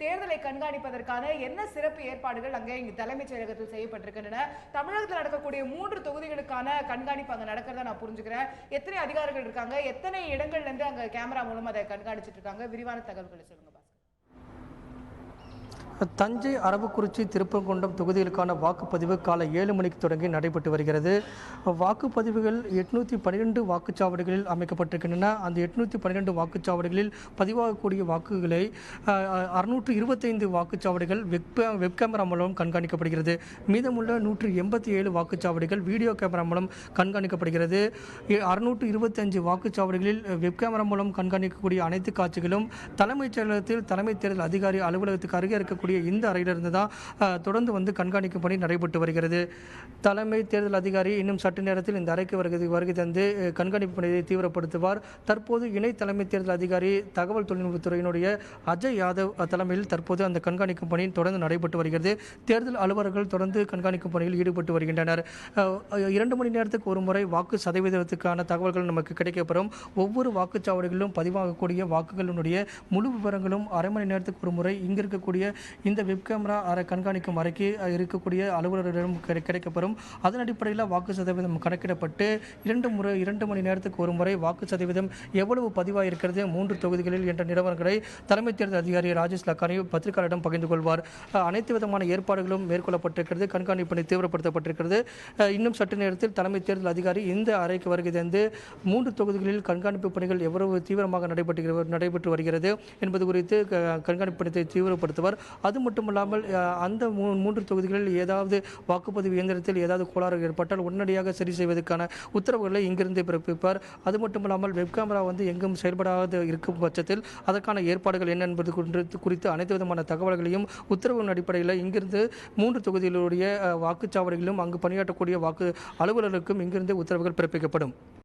தேர்தலை கண்காணிப்பதற்கான என்ன சிறப்பு ஏற்பாடுகள் அங்கே இங்கு தலைமைச் செயலகத்தில் செய்யப்பட்டிருக்கின்றன? தமிழகத்தில் நடக்கக்கூடிய 3 தொகுதிகளுக்கான கண்காணிப்பு அங்க நடக்கிறதா நான் புரிஞ்சுக்கிறேன். எத்தனை அதிகாரிகள் இருக்காங்க, எத்தனை இடங்கள்ல இருந்து அங்க கேமரா மூலம் அதை கண்காணிச்சிட்டு இருக்காங்க? விரிவான தகவல்களை சொல்லுங்க. தஞ்சை, அரவக்குறிச்சி, திருப்பரங்குன்றம் தொகுதிகளுக்கான வாக்குப்பதிவு காலை 7 மணிக்கு தொடங்கி நடைபெற்று வருகிறது. வாக்குப்பதிவுகள் 812 வாக்குச்சாவடிகளில் அமைக்கப்பட்டிருக்கின்றன. அந்த 812 வாக்குச்சாவடிகளில் பதிவாகக்கூடிய வாக்குகளை 625 வாக்குச்சாவடிகள் வெப் கேமரா மூலம் கண்காணிக்கப்படுகிறது. மீதமுள்ள 187 வாக்குச்சாவடிகள் வீடியோ கேமரா மூலம் கண்காணிக்கப்படுகிறது. 625 வாக்குச்சாவடிகளில் வெப் கேமரா மூலம் கண்காணிக்கக்கூடிய அனைத்து காட்சிகளும் தலைமைச் செயலகத்தில் தலைமை தேர்தல் அதிகாரி அலுவலகத்துக்கு அருகே இருக்கக்கூடிய இந்த அறையிலிருந்து தான் தொடர்ந்து கண்காணிக்கும் பணி நடைபெற்று வருகிறது. தலைமை தேர்தல் அதிகாரி இன்னும் சற்று நேரத்தில் இந்த அறைக்கு வருகை தந்து கண்காணிப்பு பணியை தீவிரப்படுத்துவார். தற்போது இணை தலைமை தேர்தல் அதிகாரி தகவல் தொழில்நுட்பத்துறையினுடைய அஜய் யாதவ் தலைமையில் தற்போது அந்த கண்காணிக்கும் பணி தொடர்ந்து நடைபெற்று வருகிறது. தேர்தல் அலுவலர்கள் தொடர்ந்து கண்காணிக்கும் பணியில் ஈடுபட்டு வருகின்றனர். 2 மணி நேரத்துக்கு ஒரு முறை வாக்கு சதவீதத்துக்கான தகவல்கள் நமக்கு கிடைக்கப்பெறும். ஒவ்வொரு வாக்குச்சாவடிகளிலும் பதிவாகக்கூடிய வாக்குகளினுடைய முழு விவரங்களும் அரை மணி நேரத்துக்கு ஒரு முறை இங்கு இருக்கக்கூடிய இந்த வெப் கேமரா கண்காணிக்கும் அறைக்கு இருக்கக்கூடிய அலுவலர்களிடம் கிடைக்கப்பெறும். அதன் அடிப்படையில் வாக்கு சதவீதம் கணக்கிடப்பட்டு 2 மணி நேரத்துக்கு ஒரு முறை வாக்கு சதவீதம் எவ்வளவு பதிவாக இருக்கிறது 3 தொகுதிகளில் என்ற நிலவரங்களை தலைமை தேர்தல் அதிகாரி ராஜேஷ் லக்கானி பத்திரிகையாளரிடம் பகிர்ந்து கொள்வார். அனைத்து விதமான ஏற்பாடுகளும் மேற்கொள்ளப்பட்டிருக்கிறது. கண்காணிப்பு பணி தீவிரப்படுத்தப்பட்டிருக்கிறது. இன்னும் சற்று நேரத்தில் தலைமை தேர்தல் அதிகாரி இந்த அறைக்கு வருகை தந்து 3 தொகுதிகளில் கண்காணிப்பு பணிகள் எவ்வளவு தீவிரமாக நடைபெற்று வருகிறது என்பது குறித்து கண்காணிப்பு பணியை தீவிரப்படுத்துவார். அது மட்டுமல்லாமல் அந்த 3 தொகுதிகளில் ஏதாவது வாக்குப்பதிவு இயந்திரத்தில் ஏதாவது கோளாறு ஏற்பட்டால் உடனடியாக சரி செய்வதற்கான உத்தரவுகளை இங்கிருந்து பிறப்பிப்பார். அது மட்டுமல்லாமல் வெப் கேமரா எங்கும் செயல்படாத இருக்கும் பட்சத்தில் அதற்கான ஏற்பாடுகள் என்ன என்பது குறித்து அனைத்து விதமான தகவல்களையும் உத்தரவின் அடிப்படையில் இங்கிருந்து 3 தொகுதிகளுடைய வாக்குச்சாவடிகளிலும் அங்கு பணியாற்றக்கூடிய வாக்கு அலுவலர்களுக்கும் இங்கிருந்து உத்தரவுகள் பிறப்பிக்கப்படும்.